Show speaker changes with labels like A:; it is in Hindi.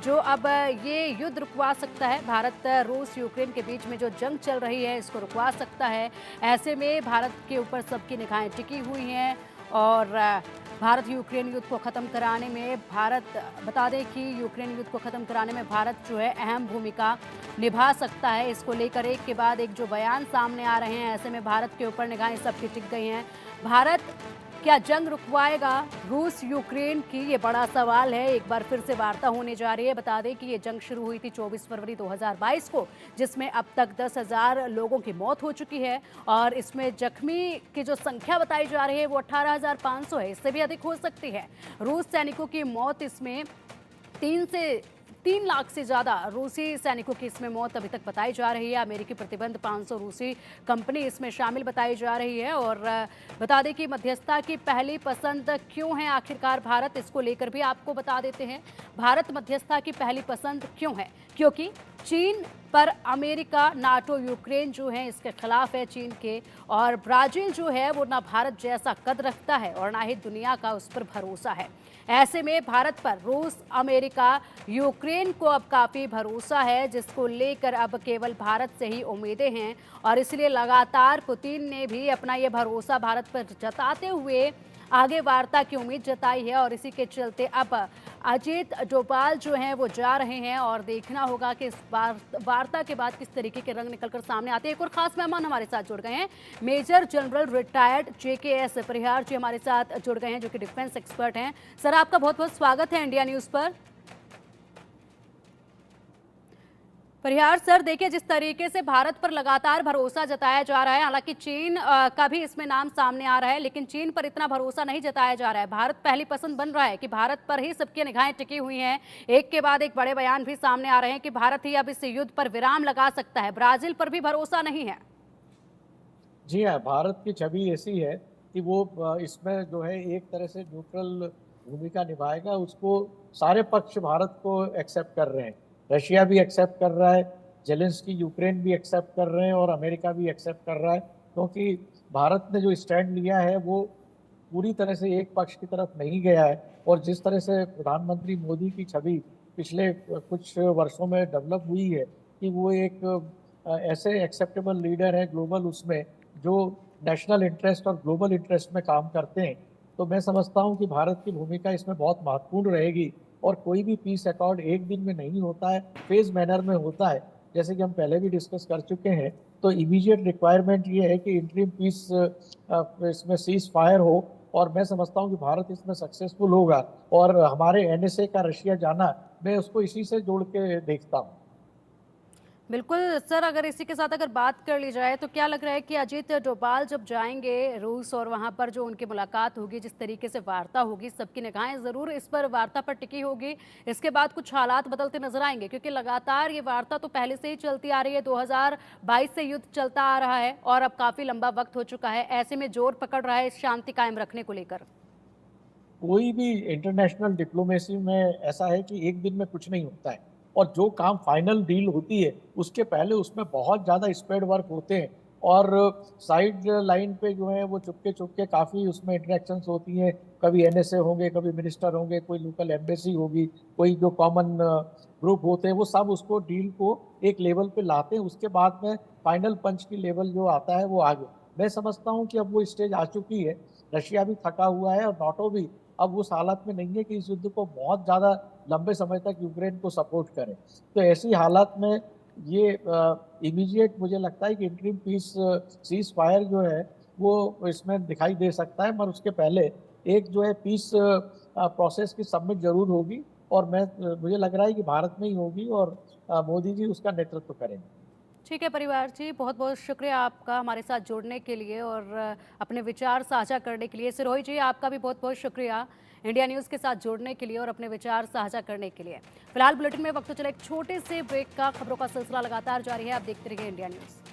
A: जो अब ये युद्ध रुकवा सकता है। भारत रूस यूक्रेन के बीच में जो जंग चल रही है इसको रुकवा सकता है। ऐसे में भारत के ऊपर सबकी निगाहें टिकी हुई हैं और भारत यूक्रेन युद्ध को ख़त्म कराने में बता दें कि यूक्रेन युद्ध को ख़त्म कराने में भारत जो है अहम भूमिका निभा सकता है। इसको लेकर एक के बाद एक जो बयान सामने आ रहे हैं, ऐसे में भारत के ऊपर निगाहें सबकी टिक गई हैं। भारत क्या जंग रुकवाएगा रूस यूक्रेन की, ये बड़ा सवाल है। एक बार फिर से वार्ता होने जा रही है। बता दें कि ये जंग शुरू हुई थी 24 फरवरी 2022 को, जिसमें अब तक 10,000 लोगों की मौत हो चुकी है और इसमें जख्मी की जो संख्या बताई जा रही है वो 18,500 है, इससे भी अधिक हो सकती है। रूस सैनिकों की मौत इसमें 3 लाख से ज़्यादा रूसी सैनिकों की इसमें मौत अभी तक बताई जा रही है। अमेरिकी प्रतिबंध 500 रूसी कंपनी इसमें शामिल बताई जा रही है। और बता दें कि मध्यस्थता की पहली पसंद क्यों है आखिरकार भारत, इसको लेकर भी आपको बता देते हैं। भारत मध्यस्थता की पहली पसंद क्यों है? क्योंकि चीन पर अमेरिका, नाटो, यूक्रेन जो है इसके खिलाफ है चीन के, और ब्राजील जो है वो ना भारत जैसा कद रखता है और ना ही दुनिया का उस पर भरोसा है। ऐसे में भारत पर रूस, अमेरिका, यूक्रेन को अब काफ़ी भरोसा है, जिसको लेकर अब केवल भारत से ही उम्मीदें हैं और इसलिए लगातार पुतिन ने भी अपना ये भरोसा भारत पर जताते हुए आगे वार्ता की उम्मीद जताई है। और इसी के चलते अब अजीत डोभाल जो हैं वो जा रहे हैं और देखना होगा कि इस वार्ता के बाद किस तरीके के रंग निकलकर सामने आते हैं। एक और खास मेहमान हमारे साथ जुड़ गए हैं, मेजर जनरल रिटायर्ड JKS परिहार जी हमारे साथ जुड़ गए हैं, जो कि डिफेंस एक्सपर्ट हैं। सर, आपका बहुत बहुत स्वागत है इंडिया न्यूज़ पर। परिहार सर, देखिए जिस तरीके से भारत पर लगातार भरोसा जताया जा रहा है, हालांकि चीन का भी इसमें नाम सामने आ रहा है, लेकिन चीन पर इतना भरोसा नहीं जताया जा रहा है। भारत पहली पसंद बन रहा है कि भारत पर ही सबकी निगाहें टिकी हुई हैं। एक के बाद एक बड़े बयान भी सामने आ रहे हैं कि भारत ही अब इस युद्ध पर विराम लगा सकता है। ब्राजील पर भी भरोसा नहीं है।
B: जी हाँ, भारत की छवि ऐसी है कि वो इसमें जो है एक तरह से न्यूट्रल भूमिका निभाएगा। उसको सारे पक्ष भारत को एक्सेप्ट कर रहे हैं। रशिया भी एक्सेप्ट कर रहा है, जेलेंस्की यूक्रेन भी एक्सेप्ट कर रहे हैं और अमेरिका भी एक्सेप्ट कर रहा है, क्योंकि भारत ने जो स्टैंड लिया है वो पूरी तरह से एक पक्ष की तरफ नहीं गया है। और जिस तरह से प्रधानमंत्री मोदी की छवि पिछले कुछ वर्षों में डेवलप हुई है कि वो एक ऐसे एक्सेप्टेबल लीडर है ग्लोबल, उसमें जो नेशनल इंटरेस्ट और ग्लोबल इंटरेस्ट में काम करते हैं, तो मैं समझता हूं कि भारत की भूमिका इसमें बहुत महत्वपूर्ण रहेगी। और कोई भी पीस अकॉर्ड एक दिन में नहीं होता है, फेज मैनर में होता है, जैसे कि हम पहले भी डिस्कस कर चुके हैं। तो इमीडिएट रिक्वायरमेंट ये है कि इंटरिम पीस इसमें सीज फायर हो, और मैं समझता हूं कि भारत इसमें सक्सेसफुल होगा। और हमारे NSA का रशिया जाना, मैं उसको इसी से जोड़ के देखता हूँ।
A: बिल्कुल सर, अगर इसी के साथ अगर बात कर ली जाए तो क्या लग रहा है कि अजीत डोभाल जब जाएंगे रूस और वहां पर जो उनकी मुलाकात होगी, जिस तरीके से वार्ता होगी, सबकी निगाहें जरूर इस पर वार्ता पर टिकी होगी। इसके बाद कुछ हालात बदलते नजर आएंगे, क्योंकि लगातार ये वार्ता तो पहले से ही चलती आ रही है। 2022 से युद्ध चलता आ रहा है और अब काफी लंबा वक्त हो चुका है। ऐसे में जोर पकड़ रहा है इस शांति कायम रखने को लेकर।
B: कोई भी इंटरनेशनल डिप्लोमेसी में ऐसा है कि एक दिन में कुछ नहीं होता है, और जो काम फाइनल डील होती है उसके पहले उसमें बहुत ज़्यादा स्पेड वर्क होते हैं। और साइड लाइन पे जो है वो चुपके चुपके काफ़ी उसमें इंटरेक्शंस होती हैं। कभी NSA होंगे, कभी मिनिस्टर होंगे, कोई लोकल एम्बेसी होगी, कोई जो कॉमन ग्रुप होते हैं, वो सब उसको डील को एक लेवल पे लाते हैं। उसके बाद में फाइनल पंच की लेवल जो आता है वो आगे। मैं समझता हूँ कि अब वो स्टेज आ चुकी है। रशिया भी थका हुआ है और नाटो भी अब उस हालत में नहीं है कि इस युद्ध को बहुत ज्यादा लंबे समय तक यूक्रेन को सपोर्ट करे। तो ऐसी हालात में ये इमीडिएट मुझे लगता है कि इंटरिम पीस सीज फायर जो है वो इसमें दिखाई दे सकता है, मगर उसके पहले एक जो है पीस प्रोसेस की सबमिट जरूर होगी। और मुझे लग रहा है कि भारत में ही होगी, और मोदी जी उसका नेतृत्व करेंगे।
A: ठीक है परिवार जी, बहुत बहुत शुक्रिया आपका हमारे साथ जुड़ने के लिए और अपने विचार साझा करने के लिए। सिरोही जी, आपका भी बहुत बहुत शुक्रिया इंडिया न्यूज़ के साथ जुड़ने के लिए और अपने विचार साझा करने के लिए। फिलहाल बुलेटिन में वक्त तो चला एक छोटे से ब्रेक का। खबरों का सिलसिला लगातार जारी है, आप देखते रहिए इंडिया न्यूज़।